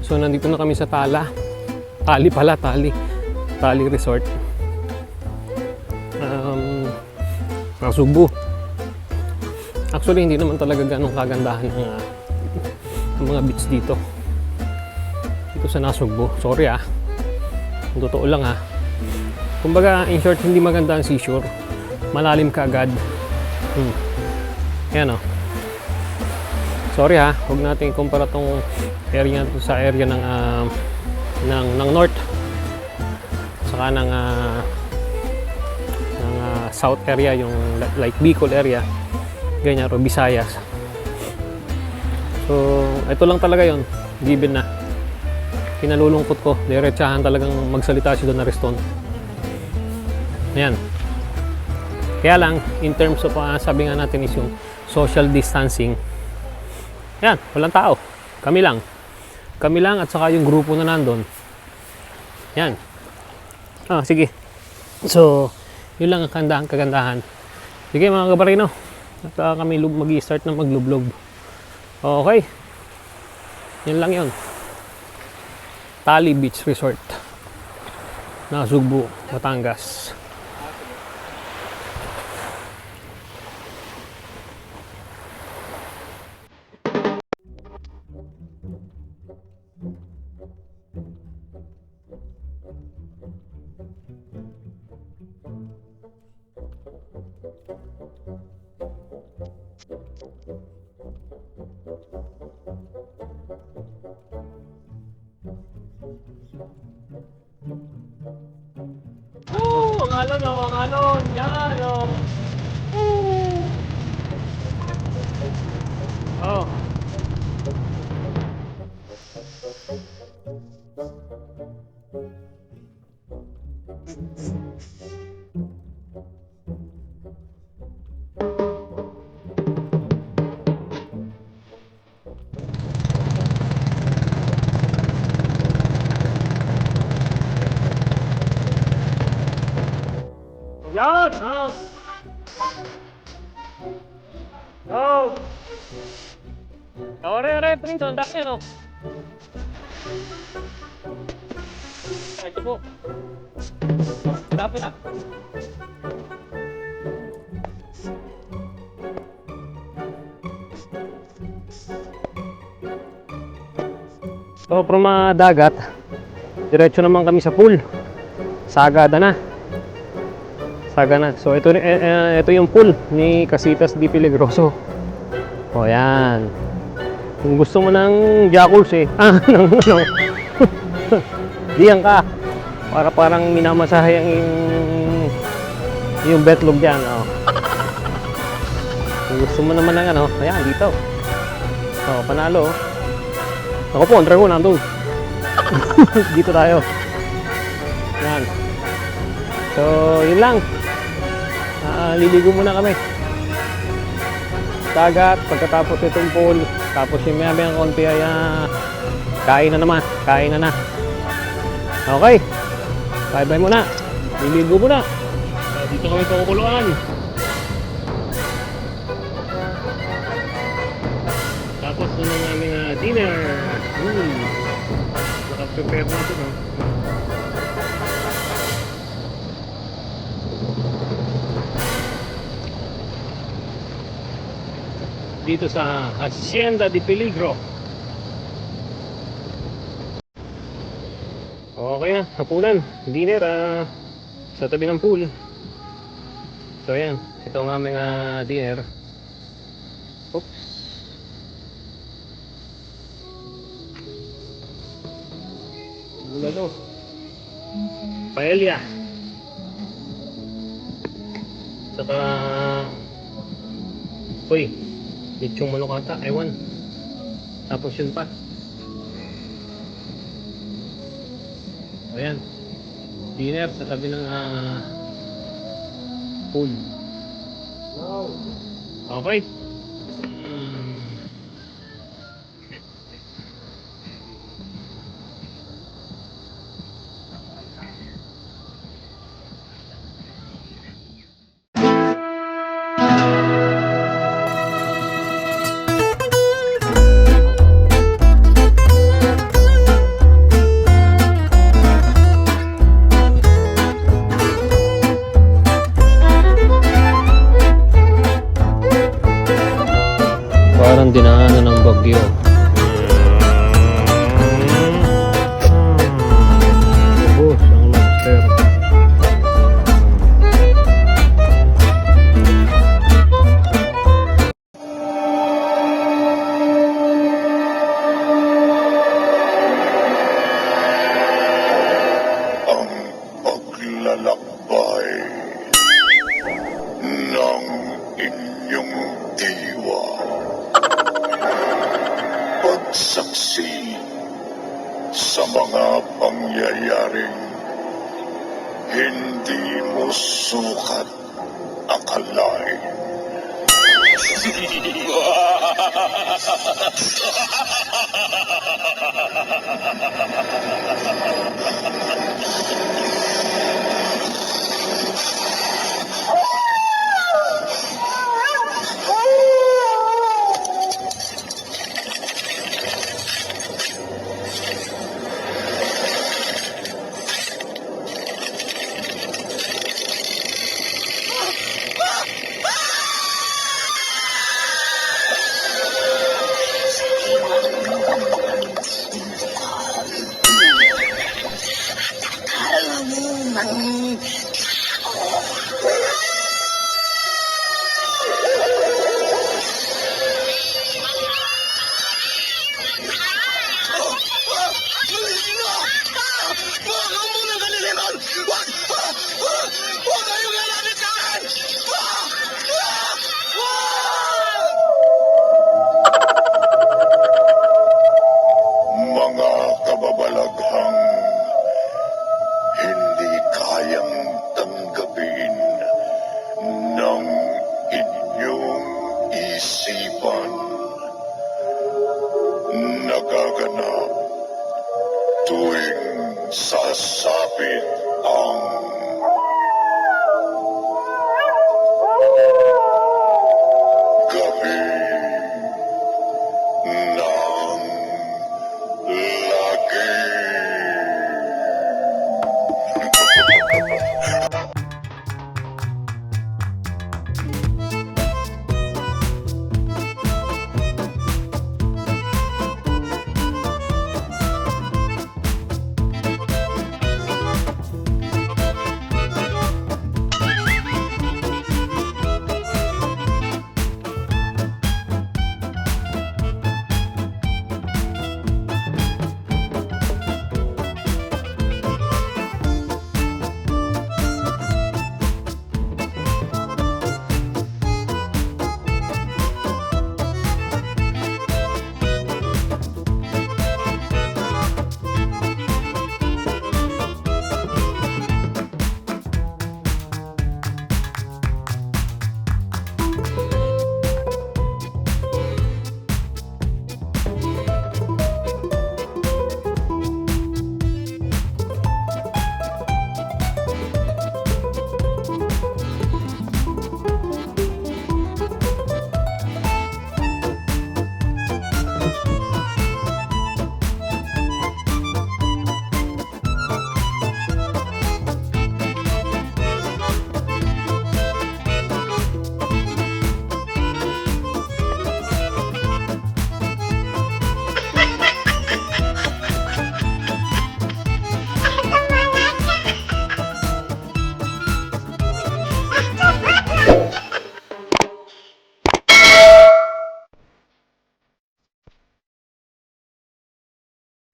So nandito na kami sa Tali Resort. Nasugbu. Actually hindi naman talaga ganong kagandahan ng mga beach dito sa Nasugbu. Sorry ang totoo lang kumbaga in short, hindi maganda ang seashore, malalim ka agad. Yan sorry huwag natin ikumpara tong area to sa area ng north saka ng south area, yung like Bicol area, ganyan, o Visayas. So ito lang talaga yon, given na. Kinalulungkot ko, diretsahan talagang magsalita si Don Ariston. Ayan. Kaya lang, in terms of sabi nga natin is yung social distancing. Ayan, walang tao. Kami lang at saka yung grupo na nandun. Ayan. Sige. So, yun lang ang kagandahan. Sige mga kabarino, at kami mag-i-start na maglublog. Okay. Yun lang yun. Tali Beach Resort, Nasugbu, Batangas. Ang alon, yan Ore, Prince, ang dami, Ito po. Dapat So, from dagat, diretso naman kami sa pool. Sagada na. So, ito yung pool ni Casitas de Peligroso. O, yan. Kung gusto mo ng jacuzzi, diyan ka. Parang minamasahe yung betlog dyan. Kung gusto mo naman ng ayan, dito. Panalo. Ako po, ang dragon nandun. Dito tayo. Yan. So, yun lang. Liligo muna kami. Dagat, pagkatapos itong pool, tapos yung mayang konti ay kain na. Okay. Bye-bye muna. Liligo muna. Dito kami pakukuluan. Tapos na namin dinner. Naka-prepare na ito, no? Dito sa Hacienda de Peligro. Okay hapunan, dinner sa tabi ng pool. So ayan, ito ang aming dinner. Oops. Bulalo. Paella. Saka lechong manok ata, ewan. Tapos yun pa. Ayan. Dinner sa tabi ng pool. Wow. Okay. lakbay ng inyong diwa. Pagsaksi sa mga pangyayaring hindi mo sukat akalain.